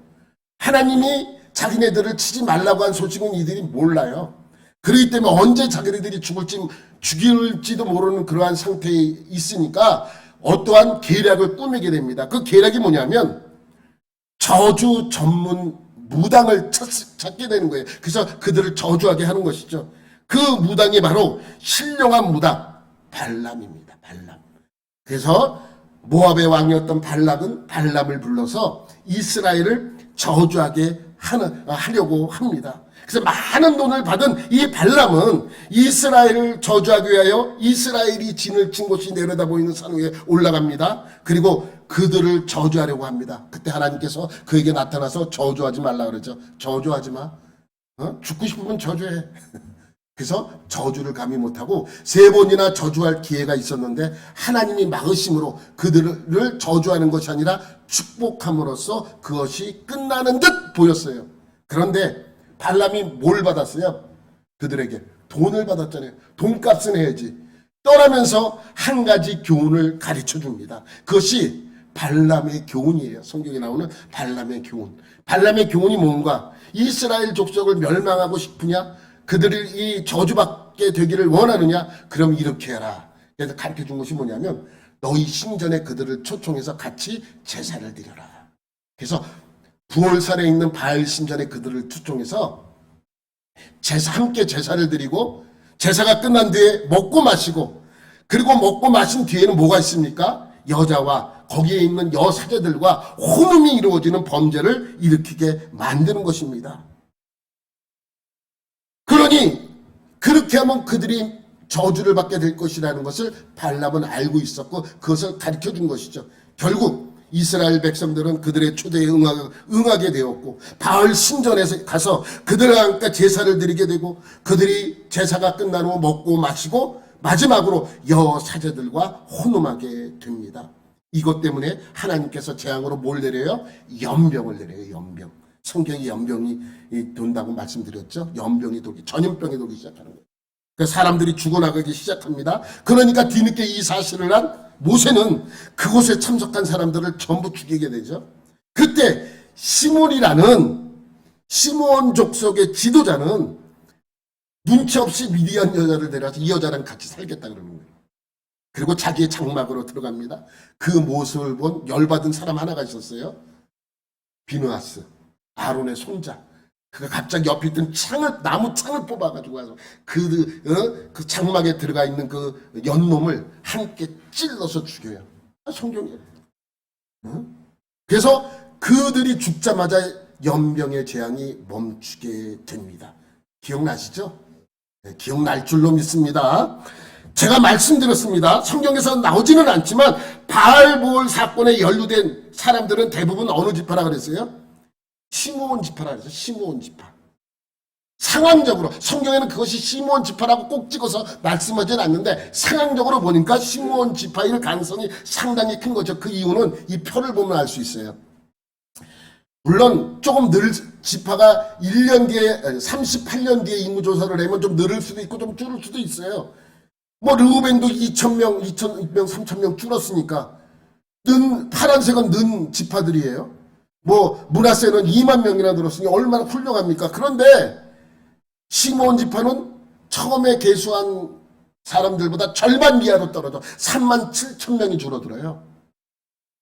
하나님이 자기네들을 치지 말라고 한 소식은 이들이 몰라요. 그렇기 때문에 언제 자기네들이 죽일지도 모르는 그러한 상태에 있으니까 어떠한 계략을 꾸미게 됩니다. 그 계략이 뭐냐면 저주 전문 무당을 찾게 되는 거예요. 그래서 그들을 저주하게 하는 것이죠. 그 무당이 바로 신령한 무당 발람입니다. 발람. 그래서 모압의 왕이었던 발락은 발람을 불러서 이스라엘을 저주하게 하려고 합니다. 그래서 많은 돈을 받은 이 발람은 이스라엘을 저주하기 위하여 이스라엘이 진을 친 곳이 내려다 보이는 산 위에 올라갑니다. 그리고 그들을 저주하려고 합니다. 그때 하나님께서 그에게 나타나서 저주하지 말라 그러죠. 저주하지 마. 죽고 싶으면 저주해. 그래서 저주를 감히 못하고 3번이나 저주할 기회가 있었는데 하나님이 막으심으로 그들을 저주하는 것이 아니라 축복함으로써 그것이 끝나는 듯 보였어요. 그런데 발람이 뭘 받았어요? 그들에게 돈을 받았잖아요. 돈값은 해야지. 떠나면서 한 가지 교훈을 가르쳐 줍니다. 그것이 발람의 교훈이에요. 성경에 나오는 발람의 교훈. 발람의 교훈이 뭔가? 이스라엘 족속을 멸망하고 싶으냐? 그들이 저주받게 되기를 원하느냐? 그럼 이렇게 해라. 그래서 가르쳐 준 것이 뭐냐면 너희 신전에 그들을 초청해서 같이 제사를 드려라. 그래서 부월산에 있는 바알 신전에 그들을 초청해서 함께 제사를 드리고 제사가 끝난 뒤에 먹고 마시고 그리고 먹고 마신 뒤에는 뭐가 있습니까? 여자와 거기에 있는 여사제들과 혼음이 이루어지는 범죄를 일으키게 만드는 것입니다. 그러니 그렇게 하면 그들이 저주를 받게 될 것이라는 것을 발람은 알고 있었고 그것을 가르쳐 준 것이죠. 결국 이스라엘 백성들은 그들의 초대에 응하게 되었고 바알 신전에서 가서 그들과 함께 제사를 드리게 되고 그들이 제사가 끝난 후 먹고 마시고 마지막으로 여사제들과 혼음하게 됩니다. 이것 때문에 하나님께서 재앙으로 뭘 내려요? 연병을 내려요. 연병. 성경이 연병이 돈다고 말씀드렸죠. 연병이 돌기, 전염병이 돌기 시작하는 거예요. 그래서 사람들이 죽어나가기 시작합니다. 그러니까 뒤늦게 이 사실을 한 모세는 그곳에 참석한 사람들을 전부 죽이게 되죠. 그때 시몬이라는 시므온 족속의 지도자는 눈치 없이 미디안 여자를 데려와서 이 여자랑 같이 살겠다 그러는 거예요. 그리고 자기의 장막으로 들어갑니다. 그 모습을 본 열받은 사람 하나가 있었어요. 비느하스, 아론의 손자. 그가 갑자기 옆에 있던 나무 창을 뽑아가지고 와서 그 장막에 들어가 있는 그 연놈을 함께 찔러서 죽여요. 성경이에요. 그래서 그들이 죽자마자 연병의 재앙이 멈추게 됩니다. 기억나시죠? 네, 기억날 줄로 믿습니다. 제가 말씀드렸습니다. 성경에서 나오지는 않지만 바알보올 사건에 연루된 사람들은 대부분 어느 지파라 그랬어요? 시므온 지파라 그랬어요. 시므온 지파. 상황적으로 성경에는 그것이 시므온 지파라고 꼭 찍어서 말씀하지는 않는데 상황적으로 보니까 시므온 지파일 가능성이 상당히 큰 거죠. 그 이유는 이 표를 보면 알 수 있어요. 물론 조금 지파가 1년 뒤에 38년 뒤에 인구조사를 하면 좀 늘을 수도 있고 좀 줄을 수도 있어요. 뭐 르우벤도 2,000명, 2,000명, 3,000명 줄었으니까 파란색은 는 지파들이에요. 뭐 므낫세는 2만 명이나 늘었으니 얼마나 훌륭합니까? 그런데 시므온 지파는 처음에 계수한 사람들보다 절반 이하로 떨어져 37,000명이 줄어들어요.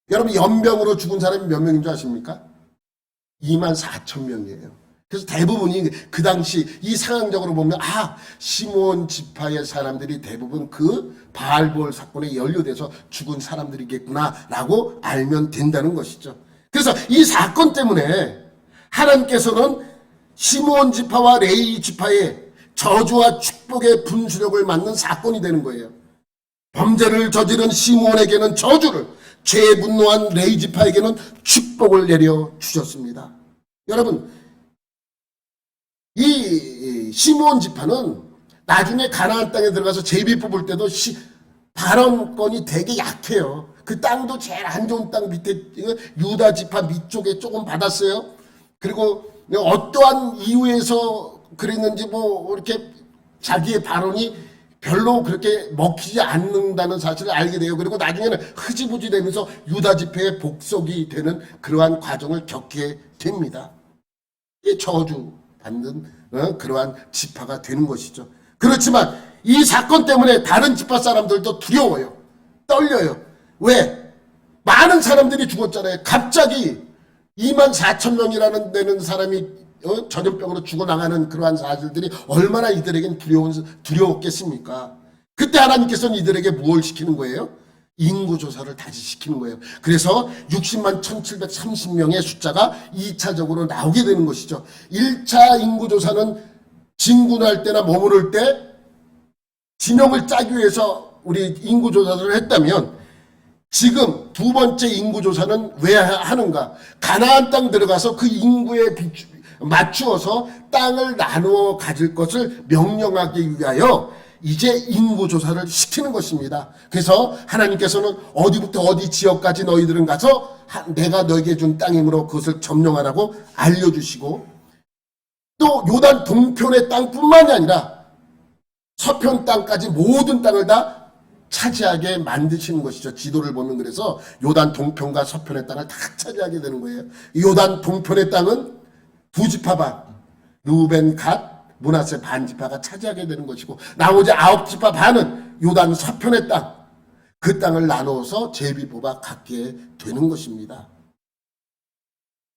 여러분 연병으로 죽은 사람이 몇 명인 줄 아십니까? 24,000명이에요. 그래서 대부분이 그 당시 이 상황적으로 보면 시므온 지파의 사람들이 대부분 그 바알보올 사건에 연루돼서 죽은 사람들이겠구나라고 알면 된다는 것이죠. 그래서 이 사건 때문에 하나님께서는 시므온 지파와 레위 지파의 저주와 축복의 분수령을 맞는 사건이 되는 거예요. 범죄를 저지른 시므온에게는 저주를, 죄에 분노한 레위 지파에게는 축복을 내려 주셨습니다. 여러분, 이 시므온 지파는 나중에 가나안 땅에 들어가서 제비 뽑을 때도 발언권이 되게 약해요. 그 땅도 제일 안 좋은 땅 밑에 유다 지파 밑쪽에 조금 받았어요. 그리고 어떠한 이유에서 그랬는지 뭐 이렇게 자기의 발언이 별로 그렇게 먹히지 않는다는 사실을 알게 돼요. 그리고 나중에는 흐지부지 되면서 유다 지파의 복속이 되는 그러한 과정을 겪게 됩니다. 이게 저주 받는 그러한 지파가 되는 것이죠. 그렇지만 이 사건 때문에 다른 지파 사람들도 두려워요. 떨려요. 왜? 많은 사람들이 죽었잖아요. 갑자기 24,000명이라는 되는 사람이 전염병으로 죽어나가는 그러한 사실들이 얼마나 이들에겐 두려웠겠습니까? 그때 하나님께서는 이들에게 무엇을 시키는 거예요? 인구조사를 다시 시키는 거예요. 그래서 60만 1730명의 숫자가 2차적으로 나오게 되는 것이죠. 1차 인구조사는 진군할 때나 머무를 때 진영을 짜기 위해서 우리 인구조사를 했다면, 지금 두 번째 인구조사는 왜 하는가? 가나안 땅 들어가서 그 인구에 맞추어서 땅을 나누어 가질 것을 명령하기 위하여 이제 인구조사를 시키는 것입니다. 그래서 하나님께서는 어디부터 어디 지역까지 너희들은 가서 내가 너에게 준 땅이므로 그것을 점령하라고 알려주시고, 또 요단 동편의 땅뿐만이 아니라 서편 땅까지 모든 땅을 다 차지하게 만드시는 것이죠. 지도를 보면 그래서 요단 동편과 서편의 땅을 다 차지하게 되는 거예요. 요단 동편의 땅은 두 지파 반, 루벤, 갓, 므낫세 반지파가 차지하게 되는 것이고, 나머지 9지파 반은 요단 서편의 땅, 그 땅을 나누어서 제비 뽑아 갖게 되는 것입니다.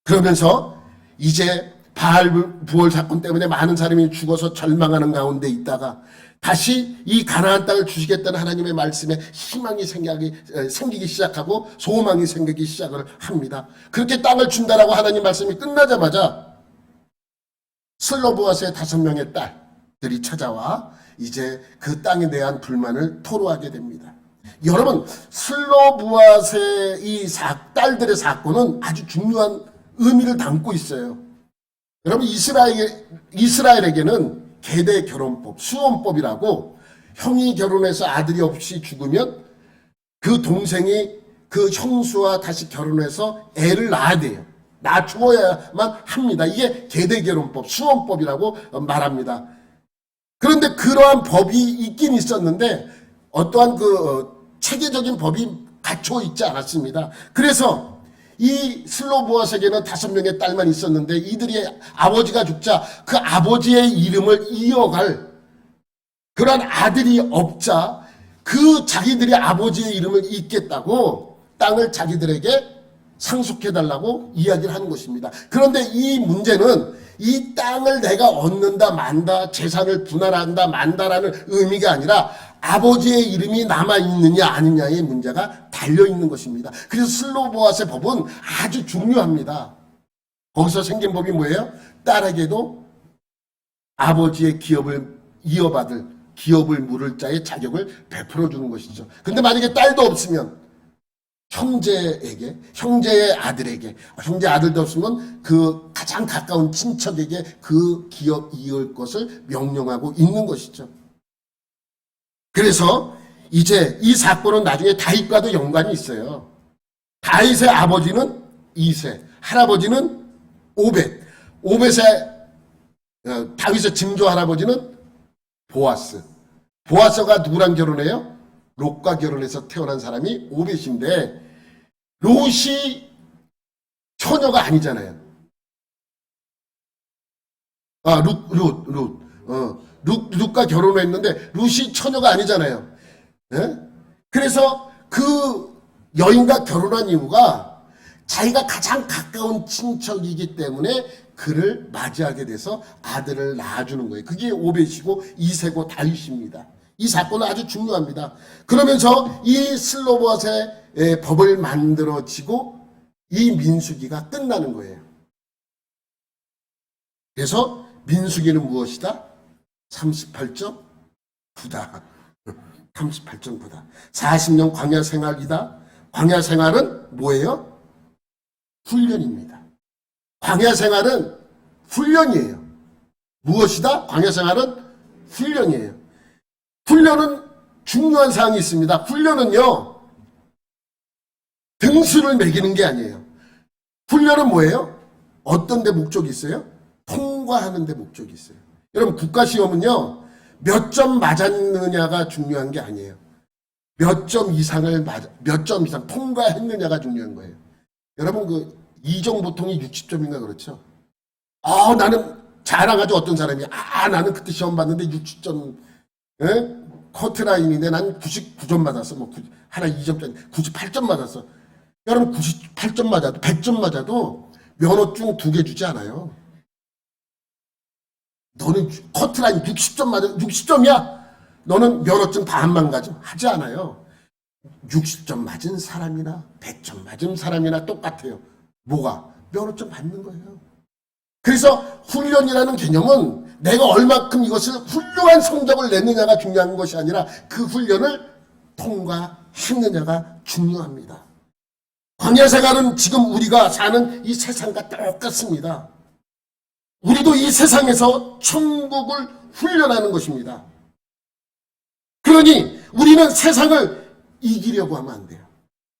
그러면서 이제 바알 부월 사건 때문에 많은 사람이 죽어서 절망하는 가운데 있다가 다시 이 가나안 땅을 주시겠다는 하나님의 말씀에 희망이 생기기 시작하고 소망이 생기기 시작을 합니다. 그렇게 땅을 준다라고 하나님 말씀이 끝나자마자 슬로보아스의 5명의 딸들이 찾아와 이제 그 땅에 대한 불만을 토로하게 됩니다. 여러분, 슬로보아스의 이 딸들의 사건은 아주 중요한 의미를 담고 있어요. 여러분, 이스라엘에게는 계대 결혼법, 수혼법이라고, 형이 결혼해서 아들이 없이 죽으면 그 동생이 그 형수와 다시 결혼해서 애를 낳아야 돼요. 낳아야만 합니다. 이게 계대 결혼법, 수혼법이라고 말합니다. 그런데 그러한 법이 있긴 있었는데 어떠한 체계적인 법이 갖춰 있지 않았습니다. 그래서 이 슬로보아스에게는 5명의 딸만 있었는데 이들이 아버지가 죽자 그 아버지의 이름을 이어갈 그런 아들이 없자 그 자기들이 아버지의 이름을 잇겠다고 땅을 자기들에게 상속해달라고 이야기를 하는 것입니다. 그런데 이 문제는 이 땅을 내가 얻는다 만다, 재산을 분할한다 만다라는 의미가 아니라 아버지의 이름이 남아있느냐 아니냐의 문제가 달려있는 것입니다. 그래서 슬로보아스의 법은 아주 중요합니다. 거기서 생긴 법이 뭐예요? 딸에게도 아버지의 기업을 이어받을, 기업을 물을 자의 자격을 베풀어 주는 것이죠. 근데 만약에 딸도 없으면 형제에게, 형제의 아들에게, 형제 아들도 없으면 그 가장 가까운 친척에게 그 기업 이을 것을 명령하고 있는 것이죠. 그래서 이제 이 사건은 나중에 다윗과도 연관이 있어요. 다윗의 아버지는 이세, 할아버지는 오벳, 오벳의 다윗의 증조 할아버지는 보아스. 보아스가 누구랑 결혼해요? 롯과 결혼해서 태어난 사람이 오벳인데, 롯이 처녀가 아니잖아요. 룻과 결혼을 했는데 룻이 처녀가 아니잖아요. 예? 그래서 그 여인과 결혼한 이유가 자기가 가장 가까운 친척이기 때문에 그를 맞이하게 돼서 아들을 낳아주는 거예요. 그게 오벳이고 이세고 다윗입니다. 이 사건은 아주 중요합니다. 그러면서 이 슬로보아스의 법을 만들어지고 이 민수기가 끝나는 거예요. 그래서 민수기는 무엇이다? 38.9다. 38.9다. 40년 광야 생활이다. 광야 생활은 뭐예요? 훈련입니다. 광야 생활은 훈련이에요. 무엇이다? 광야 생활은 훈련이에요. 훈련은 중요한 사항이 있습니다. 훈련은요, 등수를 매기는 게 아니에요. 훈련은 뭐예요? 어떤 데 목적이 있어요? 통과하는 데 목적이 있어요. 여러분, 국가시험은요, 몇 점 맞았느냐가 중요한 게 아니에요. 몇 점 이상 통과했느냐가 중요한 거예요. 여러분, 이종 보통이 60점인가 그렇죠? 나는 자랑하죠. 어떤 사람이. 나는 그때 시험 봤는데 60점, 커트라인인데 난 99점 맞았어. 하나 2점짜리 98점 맞았어. 여러분, 98점 맞아도 100점 맞아도 면허증 2개 주지 않아요. 너는 커트라인 60점 맞아 60점이야. 너는 면허증 다 안 망가져. 하지 않아요. 60점 맞은 사람이나 100점 맞은 사람이나 똑같아요. 뭐가? 면허증 받는 거예요. 그래서 훈련이라는 개념은 내가 얼마큼 이것을 훌륭한 성적을 냈느냐가 중요한 것이 아니라 그 훈련을 통과했느냐가 중요합니다. 광야 생활은 지금 우리가 사는 이 세상과 똑같습니다. 우리도 이 세상에서 천국을 훈련하는 것입니다. 그러니 우리는 세상을 이기려고 하면 안 돼요.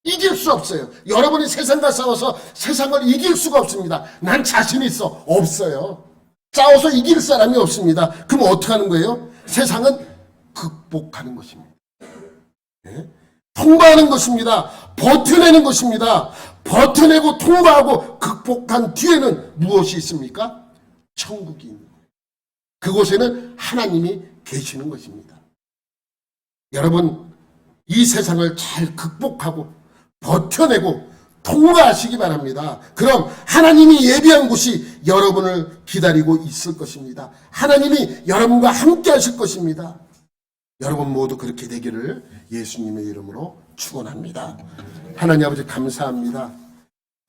이길 수 없어요. 여러분이 세상과 싸워서 세상을 이길 수가 없습니다. 난 자신 있어. 없어요. 싸워서 이길 사람이 없습니다. 그럼 어떻게 하는 거예요? 세상은 극복하는 것입니다. 네? 통과하는 것입니다. 버텨내는 것입니다. 버텨내고 통과하고 극복한 뒤에는 무엇이 있습니까? 천국이 있는 거예요. 그곳에는 하나님이 계시는 것입니다. 여러분, 이 세상을 잘 극복하고 버텨내고 통과하시기 바랍니다. 그럼 하나님이 예비한 곳이 여러분을 기다리고 있을 것입니다. 하나님이 여러분과 함께 하실 것입니다. 여러분 모두 그렇게 되기를 예수님의 이름으로 축원합니다. 하나님 아버지 감사합니다.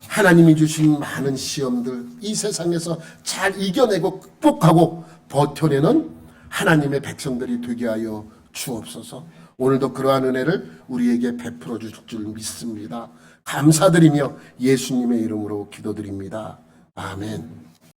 하나님이 주신 많은 시험들 이 세상에서 잘 이겨내고 극복하고 버텨내는 하나님의 백성들이 되게 하여 주옵소서. 오늘도 그러한 은혜를 우리에게 베풀어 주실 줄 믿습니다. 감사드리며 예수님의 이름으로 기도드립니다. 아멘.